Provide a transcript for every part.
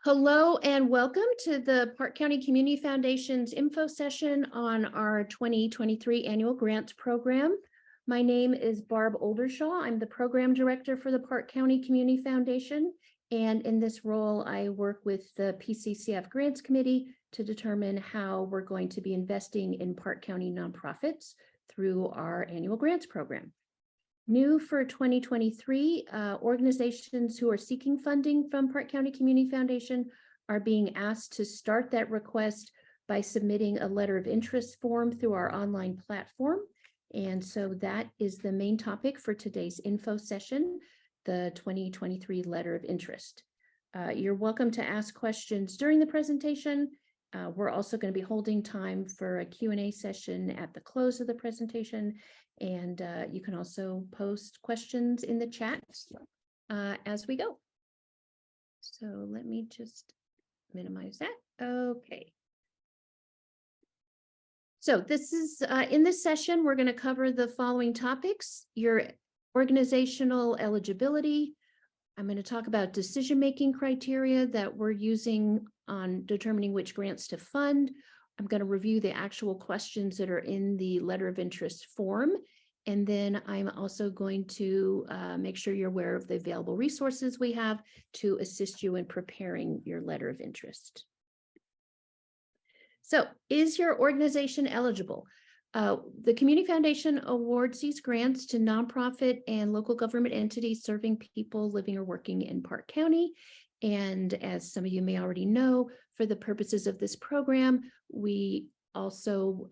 Hello and welcome to the Park County Community Foundation's info session on our 2023 annual grants program. My name is Barb Oldershaw. I'm the program director for the Park County Community Foundation. And in this role, I work with the PCCF Grants Committee to determine how we're going to be investing in Park County nonprofits through our annual grants program. New for 2023, organizations who are seeking funding from Park County Community Foundation are being asked to start that request by submitting a letter of interest form through our online platform. And so that is the main topic for today's info session, the 2023 letter of interest. You're welcome to ask questions during the presentation. We're also going to be holding time for a Q&A session at the close of the presentation. And you can also post questions in the chat as we go. So let me just minimize that. Okay. So this is in this session, we're going to cover the following topics: your organizational eligibility. I'm going to talk about decision-making criteria that we're using on determining which grants to fund. I'm going to review the actual questions that are in the letter of interest form. And then I'm also going to make sure you're aware of the available resources we have to assist you in preparing your letter of interest. So, is your organization eligible? The Community Foundation awards these grants to nonprofit and local government entities serving people living or working in Park County. And as some of you may already know, for the purposes of this program, we also,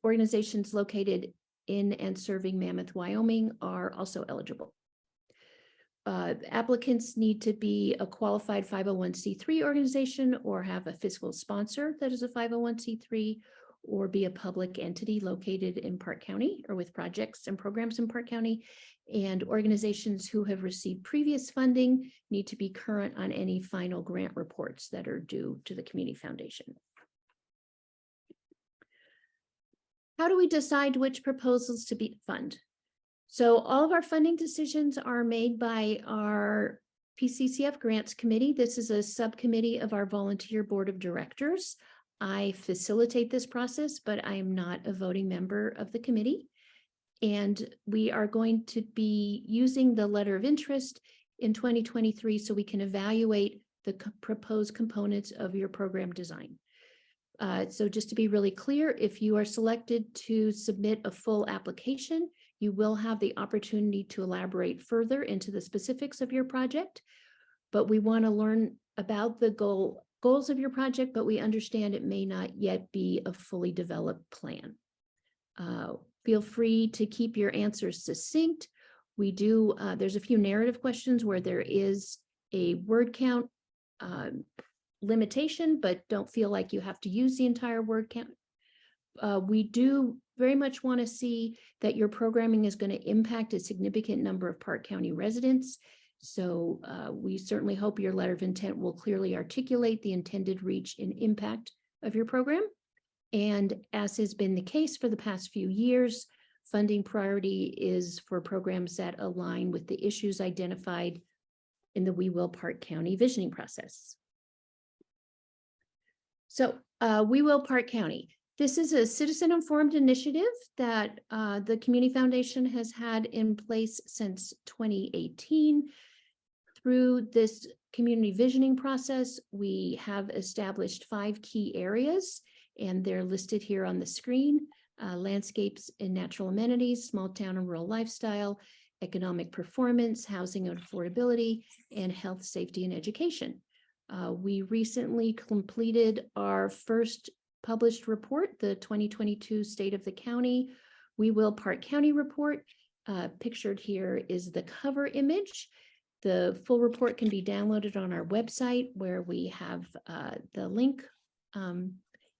organizations located in and serving Mammoth, Wyoming are also eligible. Applicants need to be a qualified 501c3 organization or have a fiscal sponsor that is a 501c3 or be a public entity located in Park County or with projects and programs in Park County. And organizations who have received previous funding need to be current on any final grant reports that are due to the Community Foundation. How do we decide which proposals to fund? So all of our funding decisions are made by our PCCF Grants Committee. This is a subcommittee of our volunteer board of directors. I facilitate this process, but I am not a voting member of the committee. And we are going to be using the letter of interest in 2023 so we can evaluate the proposed components of your program design. So just to be really clear, if you are selected to submit a full application, you will have the opportunity to elaborate further into the specifics of your project. But we want to learn about the goals of your project, but we understand it may not yet be a fully developed plan. Feel free to keep your answers succinct. We do, there's a few narrative questions where there is a word count limitation, but don't feel like you have to use the entire word count. We do very much want to see that your programming is going to impact a significant number of Park County residents. So we certainly hope your letter of intent will clearly articulate the intended reach and impact of your program. And as has been the case for the past few years, funding priority is for programs that align with the issues identified in the We Will Park County visioning process. So We Will Park County. This is a citizen-informed initiative that the Community Foundation has had in place since 2018. Through this community visioning process, we have established 5 key areas, and they're listed here on the screen: landscapes and natural amenities, small town and rural lifestyle, economic performance, housing and affordability, and health, safety, and education. We recently completed our first published report, the 2022 State of the County We Will Park County report. Pictured here is the cover image. The full report can be downloaded on our website, where we have the link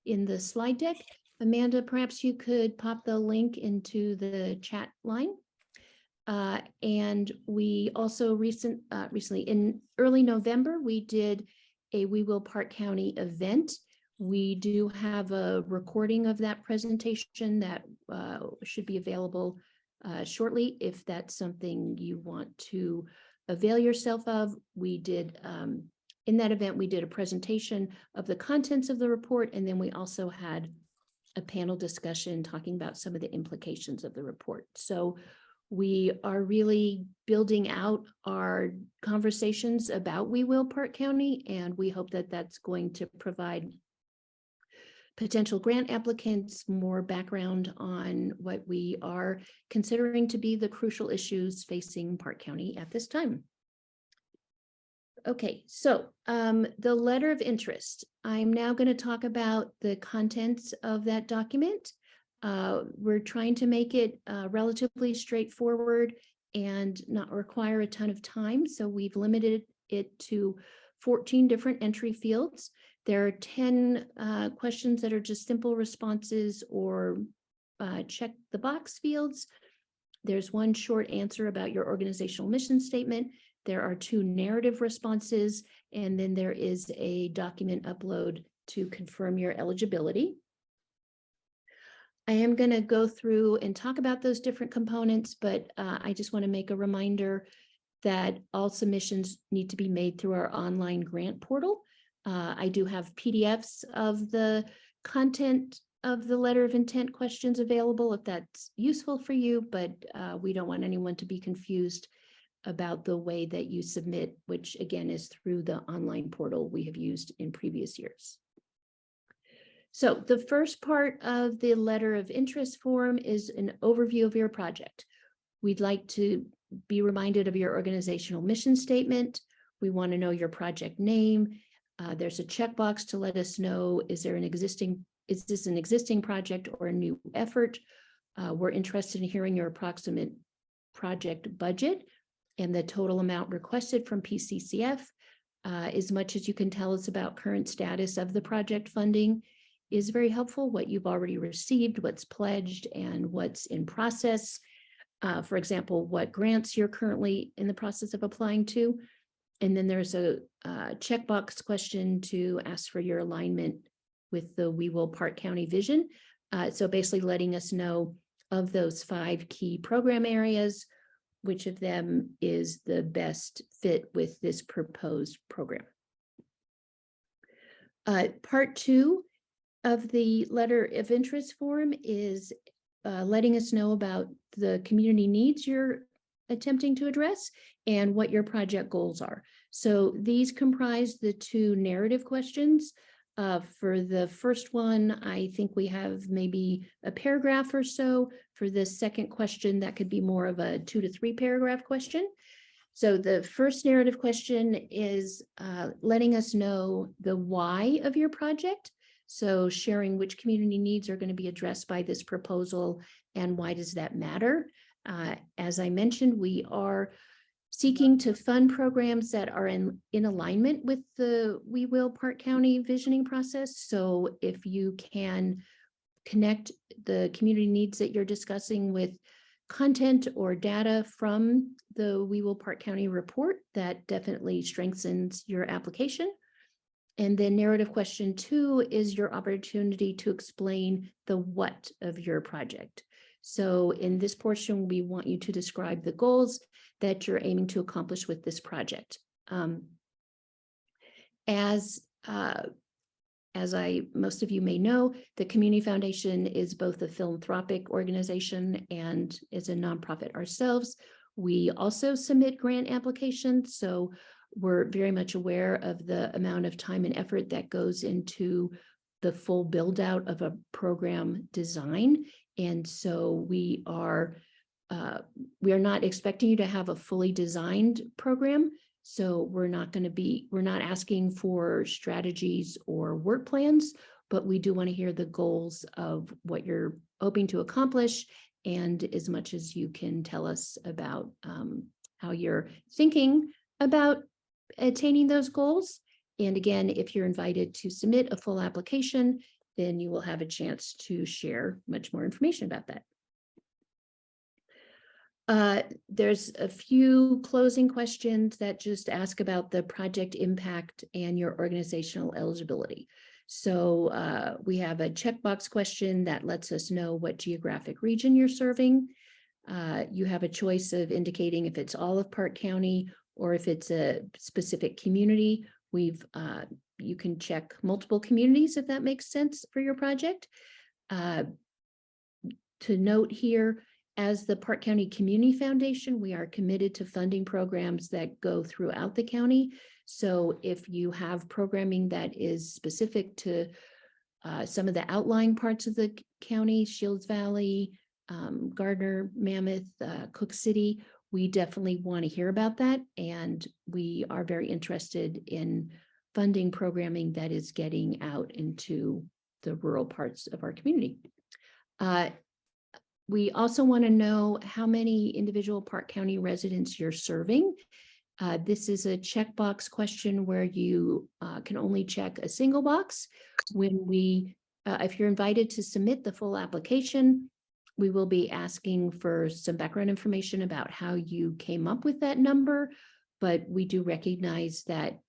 in the slide deck. Amanda, perhaps you could pop the link into the chat line. And we also recently in early November, we did a We Will Park County event. We do have a recording of that presentation that should be available shortly if that's something you want to avail yourself of. We did in that event, we did a presentation of the contents of the report, and then we also had a panel discussion talking about some of the implications of the report. So we are really building out our conversations about We Will Park County, and we hope that that's going to provide potential grant applicants more background on what we are considering to be the crucial issues facing Park County at this time. Okay, so the letter of interest. I'm now going to talk about the contents of that document. We're trying to make it relatively straightforward and not require a ton of time. So we've limited it to 14 different entry fields. There are 10 questions that are just simple responses or check the box fields. There's one short answer about your organizational mission statement. There are 2 narrative responses, and then there is a document upload to confirm your eligibility. I am going to go through and talk about those different components, but I just want to make a reminder that all submissions need to be made through our online grant portal. I do have PDFs of the content of the letter of intent questions available if that's useful for you, but we don't want anyone to be confused about the way that you submit, which again is through the online portal we have used in previous years. So the first part of the letter of interest form is an overview of your project. We'd like to be reminded of your organizational mission statement. We want to know your project name. There's a checkbox to let us know, is this an existing project or a new effort? We're interested in hearing your approximate project budget and the total amount requested from PCCF. As much as you can tell us about current status of the project funding is very helpful. What you've already received, what's pledged, and what's in process. For example, what grants you're currently in the process of applying to. And then there's a checkbox question to ask for your alignment with the We Will Park County vision. So basically letting us know of those 5 key program areas, which of them is the best fit with this proposed program. Part 2 of the letter of interest form is letting us know about the community needs you're attempting to address and what your project goals are. So these comprise the 2 narrative questions. For the first one, I think we have maybe a paragraph or so. For the second question, that could be more of a 2 to 3 paragraph question. So the first narrative question is letting us know the why of your project. So sharing which community needs are going to be addressed by this proposal and why does that matter? As I mentioned, we are seeking to fund programs that are in alignment with the We Will Park County visioning process. So if you can connect the community needs that you're discussing with content or data from the We Will Park County report, that definitely strengthens your application. And then narrative question 2 is your opportunity to explain the what of your project. So in this portion, we want you to describe the goals that you're aiming to accomplish with this project. As most of you may know, the Community Foundation is both a philanthropic organization and is a nonprofit ourselves. We also submit grant applications, so we're very much aware of the amount of time and effort that goes into the full build out of a program design. And so we are not expecting you to have a fully designed program. So we're not asking for strategies or work plans, but we do want to hear the goals of what you're hoping to accomplish. And as much as you can tell us about how you're thinking about attaining those goals. And again, if you're invited to submit a full application, then you will have a chance to share much more information about that. There's a few closing questions that just ask about the project impact and your organizational eligibility. So we have a checkbox question that lets us know what geographic region you're serving. You have a choice of indicating if it's all of Park County or if it's a specific community. You can check multiple communities if that makes sense for your project. To note here, as the Park County Community Foundation, we are committed to funding programs that go throughout the county. So if you have programming that is specific to some of the outlying parts of the county, Shields Valley, Gardner, Mammoth, Cook City, we definitely want to hear about that. And we are very interested in funding programming that is getting out into the rural parts of our community. We also want to know how many individual Park County residents you're serving. This is a checkbox question where you can only check a single box. If you're invited to submit the full application, we will be asking for some background information about how you came up with that number, but we do recognize that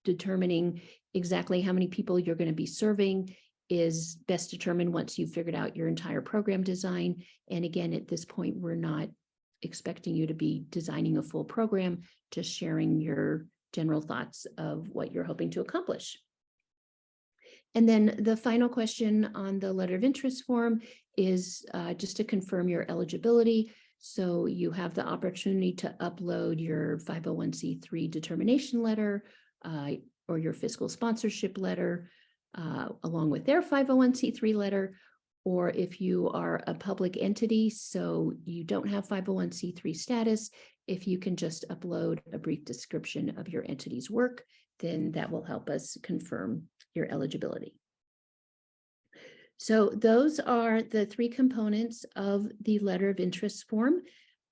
determining exactly how many people you're going to be serving is best determined once you've figured out your entire program design. And again, at this point, we're not expecting you to be designing a full program, just sharing your general thoughts of what you're hoping to accomplish. And then the final question on the letter of interest form is just to confirm your eligibility. So you have the opportunity to upload your 501c3 determination letter or your fiscal sponsorship letter along with their 501c3 letter, or if you are a public entity, so you don't have 501c3 status, if you can just upload a brief description of your entity's work, then that will help us confirm your eligibility. So those are the three components of the letter of interest form.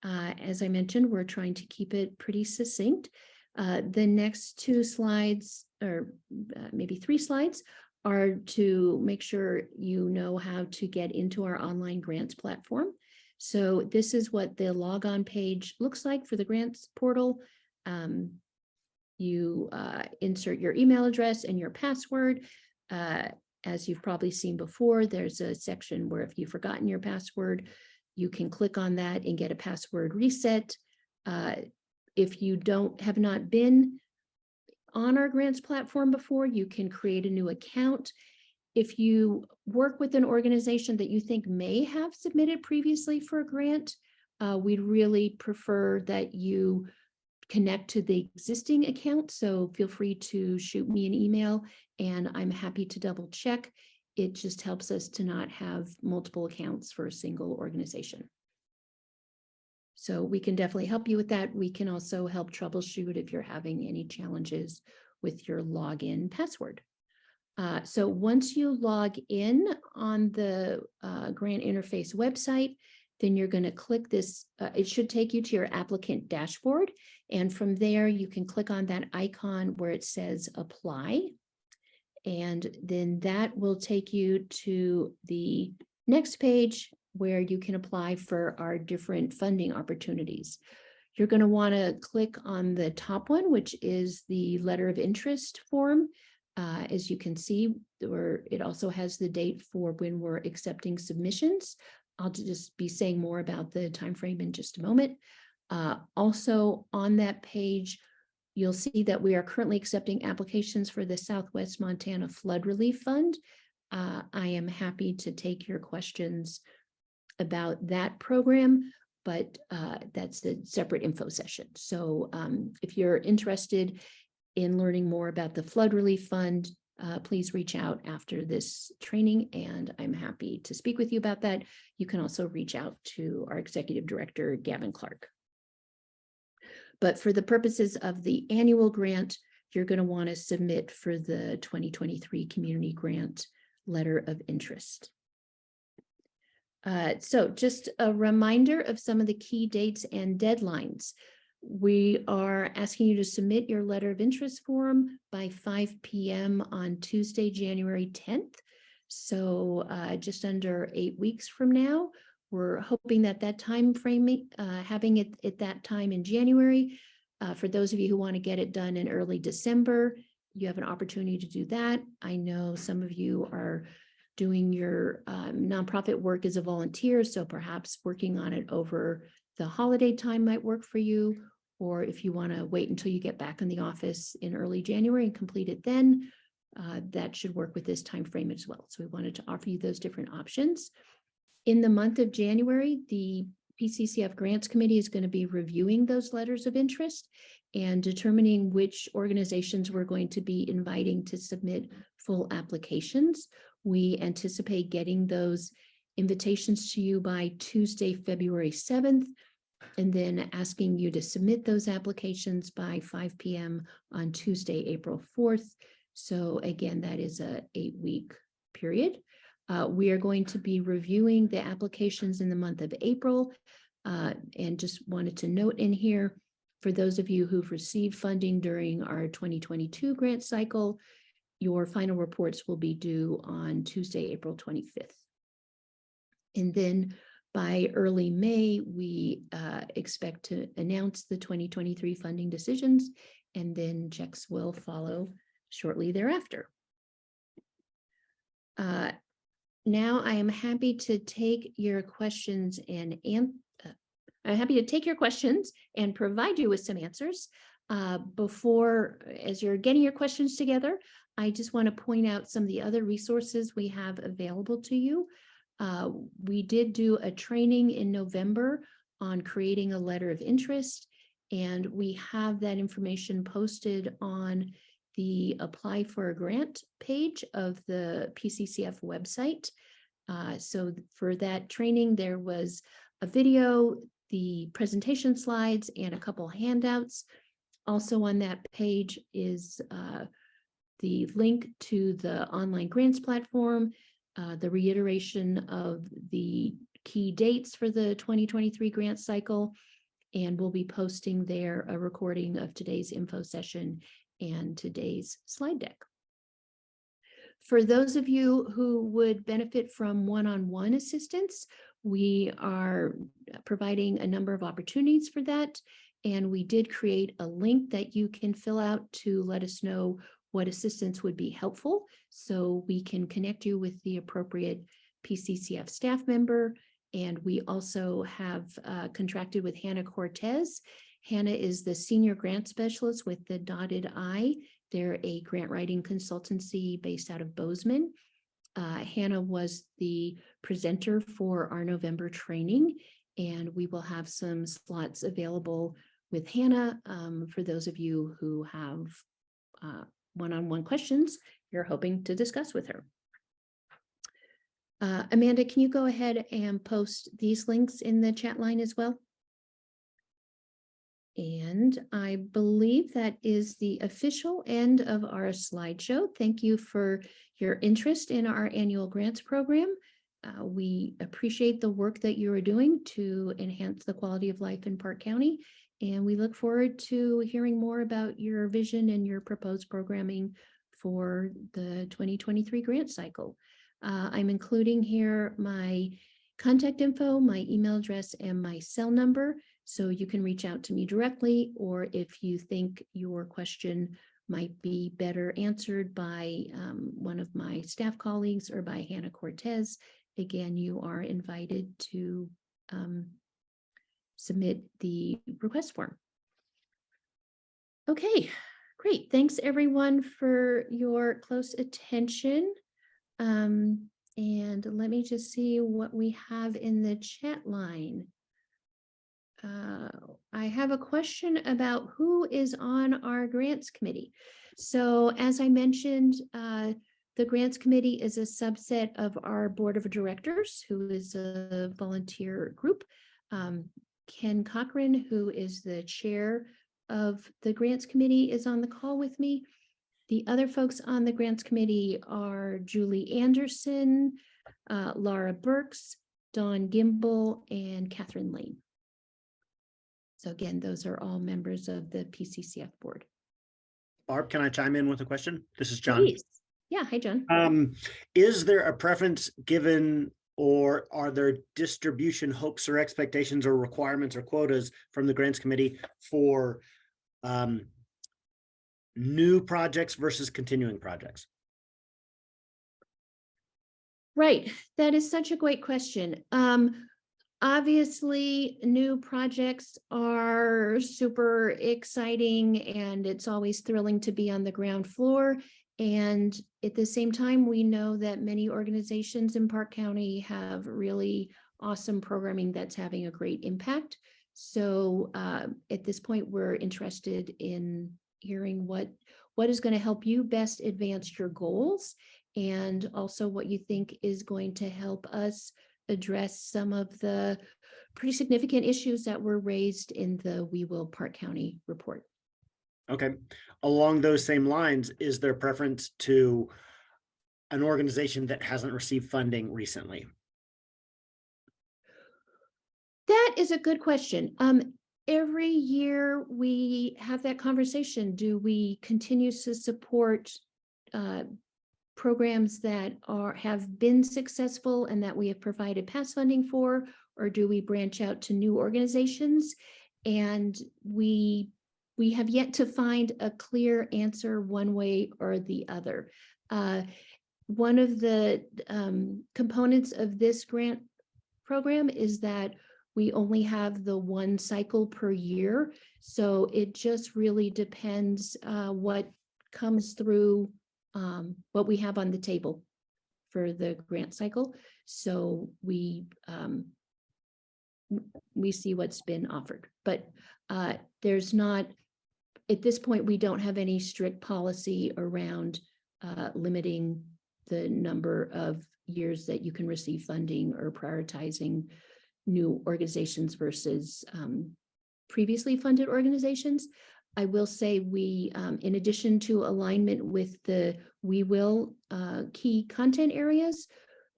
As I mentioned, we're trying to keep it pretty succinct. The next two slides, or maybe 3 slides, are to make sure you know how to get into our online grants platform. So this is what the logon page looks like for the grants portal. You insert your email address and your password. As you've probably seen before, there's a section where if you've forgotten your password, you can click on that and get a password reset. If you have not been on our grants platform before, you can create a new account. If you work with an organization that you think may have submitted previously for a grant, we'd really prefer that you connect to the existing account. So feel free to shoot me an email and I'm happy to double check. It just helps us to not have multiple accounts for a single organization. So we can definitely help you with that. We can also help troubleshoot if you're having any challenges with your login password. So once you log in on the grant interface website, then you're going to click this. It should take you to your applicant dashboard. And from there, you can click on that icon where it says apply. And then that will take you to the next page where you can apply for our different funding opportunities. You're going to want to click on the top one, which is the letter of interest form. As you can see, it also has the date for when we're accepting submissions. I'll just be saying more about the timeframe in just a moment. Also on that page, you'll see that we are currently accepting applications for the Southwest Montana Flood Relief Fund. I am happy to take your questions about that program, but that's a separate info session. So if you're interested in learning more about the Flood Relief Fund, please reach out after this training and I'm happy to speak with you about that. You can also reach out to our Executive Director, Gavin Clark. But for the purposes of the annual grant, you're going to want to submit for the 2023 Community Grant Letter of Interest. So just a reminder of some of the key dates and deadlines. We are asking you to submit your letter of interest form by 5 p.m. on Tuesday, January 10th. So just under 8 weeks from now. We're hoping that time frame, having it at that time in January. For those of you who want to get it done in early December, you have an opportunity to do that. I know some of you are doing your nonprofit work as a volunteer, so perhaps working on it over the holiday time might work for you, or if you want to wait until you get back in the office in early January and complete it then, that should work with this time frame as well. So we wanted to offer you those different options. In the month of January, the PCCF Grants Committee is going to be reviewing those letters of interest and determining which organizations we're going to be inviting to submit full applications. We anticipate getting those invitations to you by Tuesday, February 7th, and then asking you to submit those applications by 5 p.m. on Tuesday, April 4th. So again, that is a 8-week period. We are going to be reviewing the applications in the month of April, and just wanted to note in here, for those of you who've received funding during our 2022 grant cycle, your final reports will be due on Tuesday, April 25th. And then by early May, we expect to announce the 2023 funding decisions, and then checks will follow shortly thereafter. Now I am happy to take your questions and I'm happy to take your questions and provide you with some answers. As you're getting your questions together, I just want to point out some of the other resources we have available to you. We did do a training in November on creating a letter of interest, and we have that information posted on the Apply for a Grant page of the PCCF website. So for that training, there was a video, the presentation slides, and a couple handouts. Also on that page is the link to the online grants platform, the reiteration of the key dates for the 2023 grant cycle, and we'll be posting there a recording of today's info session and today's slide deck. For those of you who would benefit from one-on-one assistance, we are providing a number of opportunities for that, and we did create a link that you can fill out to let us know what assistance would be helpful, so we can connect you with the appropriate PCCF staff member. And we also have contracted with Hannah Cortez. Hannah is the senior grant specialist with the dotted I. They're a grant writing consultancy based out of Bozeman. Hannah was the presenter for our November training, and we will have some slots available with Hannah for those of you who have one-on-one questions you're hoping to discuss with her. Amanda, can you go ahead and post these links in the chat line as well? And I believe that is the official end of our slideshow. Thank you for your interest in our annual grants program. We appreciate the work that you are doing to enhance the quality of life in Park County, and we look forward to hearing more about your vision and your proposed programming for the 2023 grant cycle. I'm including here my contact info, my email address, and my cell number, so you can reach out to me directly, or if you think your question might be better answered by one of my staff colleagues or by Hannah Cortez, again, you are invited to submit the request form. Okay, great. Thanks everyone for your close attention. And let me just see what we have in the chat line. I have a question about who is on our grants committee. So as I mentioned, the grants committee is a subset of our board of directors, who is a volunteer group. Ken Cochran, who is the chair of the grants committee, is on the call with me. The other folks on the grants committee are Julie Anderson, Laura Burks, Dawn Gimbel, and Catherine Lane. So again, those are all members of the PCCF board. Barb, can I chime in with a question? This is John. Please. Yeah, hi, John. Is there a preference given, or are there distribution hopes or expectations or requirements or quotas from the grants committee for new projects versus continuing projects? Right, that is such a great question. Obviously, new projects are super exciting and it's always thrilling to be on the ground floor. And at the same time, we know that many organizations in Park County have really awesome programming that's having a great impact. So at this point, we're interested in hearing what is going to help you best advance your goals, and also what you think is going to help us address some of the pretty significant issues that were raised in the We Will Park County report. Okay. Along those same lines, is there preference to an organization that hasn't received funding recently? That is a good question. Every year we have that conversation. Do we continue to support programs that have been successful and that we have provided past funding for, or do we branch out to new organizations? And we have yet to find a clear answer one way or the other. One of the components of this grant program is that we only have the one cycle per year. So it just really depends what comes through, what we have on the table for the grant cycle. So we see what's been offered, but there's not, at this point, we don't have any strict policy around limiting the number of years that you can receive funding or prioritizing new organizations versus previously funded organizations. I will say we, in addition to alignment with the We Will key content areas,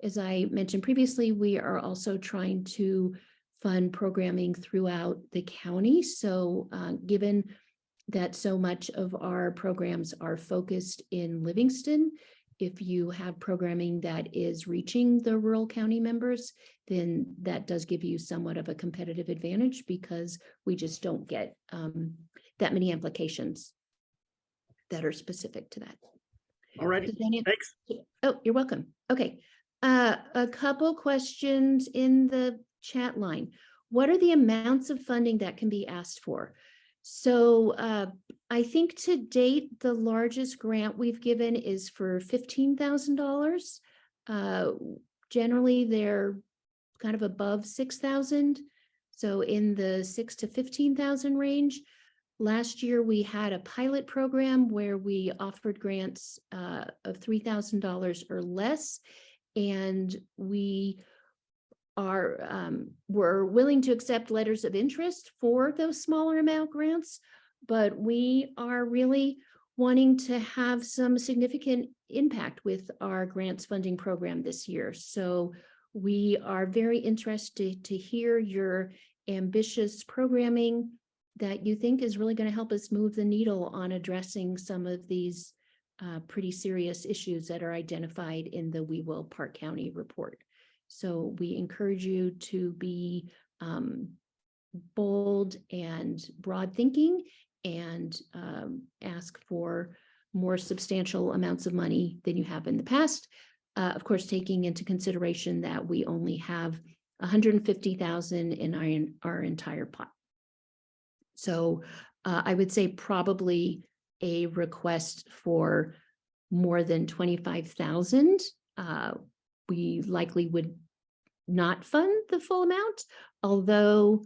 as I mentioned previously, we are also trying to fund programming throughout the county. So given that so much of our programs are focused in Livingston, if you have programming that is reaching the rural county members, then that does give you somewhat of a competitive advantage, because we just don't get that many applications that are specific to that. All right, thanks. Oh, you're welcome. Okay, a couple questions in the chat line. What are the amounts of funding that can be asked for? So I think to date, the largest grant we've given is for $15,000. Generally, they're kind of above 6,000. So in the 6,000 to 15,000 range. Last year, we had a pilot program where we offered grants of $3,000 or less, and we we're willing to accept letters of interest for those smaller amount grants, but we are really wanting to have some significant impact with our grants funding program this year. So we are very interested to hear your ambitious programming that you think is really going to help us move the needle on addressing some of these pretty serious issues that are identified in the We Will Park County report. So we encourage you to be bold and broad thinking, and ask for more substantial amounts of money than you have in the past. Of course, taking into consideration that we only have $150,000 in our entire pot. So I would say probably a request for more than 25,000. We likely would not fund the full amount, although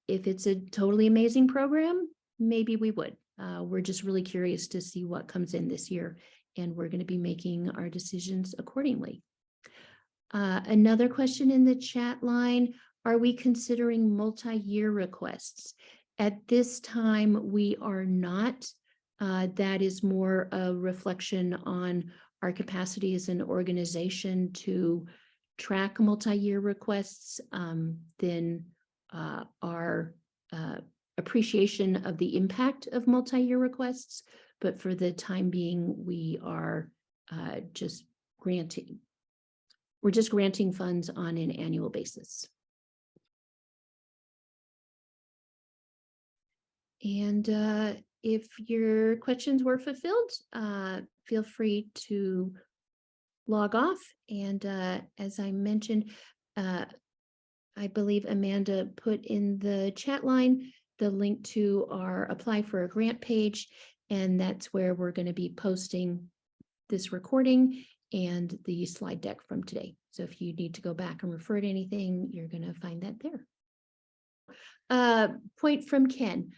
if it's a totally amazing program, maybe we would. We're just really curious to see what comes in this year, and we're going to be making our decisions accordingly. Another question in the chat line, are we considering multi-year requests? At this time, we are not. That is more a reflection on our capacity as an organization to track multi-year requests than our appreciation of the impact of multi-year requests. But for the time being, we are just granting funds on an annual basis. And if your questions were fulfilled, feel free to log off. And as I mentioned, I believe Amanda put in the chat line the link to our apply for a grant page, and that's where we're going to be posting this recording and the slide deck from today. So if you need to go back and refer to anything, you're going to find that there. Point from Ken.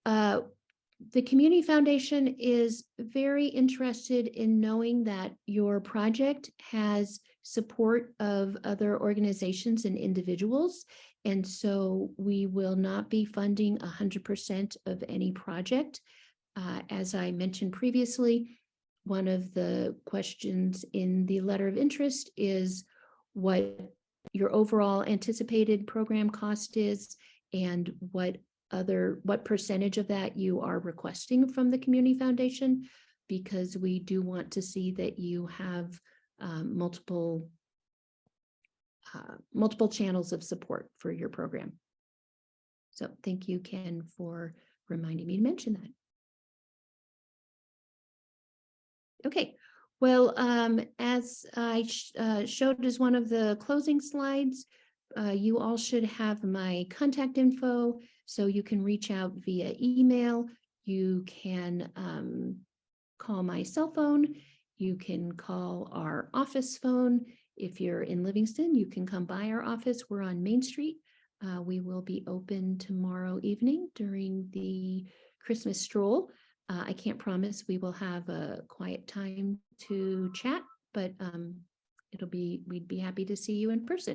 The Community Foundation is very interested in knowing that your project has support of other organizations and individuals. And so we will not be funding 100% of any project. As I mentioned previously, one of the questions in the letter of interest is what your overall anticipated program cost is and what percentage of that you are requesting from the Community Foundation, because we do want to see that you have multiple channels of support for your program. So thank you, Ken, for reminding me to mention that. Okay, well, as I showed as one of the closing slides, you all should have my contact info, so you can reach out via email. You can call my cell phone. You can call our office phone. If you're in Livingston, you can come by our office. We're on Main Street. We will be open tomorrow evening during the Christmas stroll. I can't promise we will have a quiet time to chat, but we'd be happy to see you in person.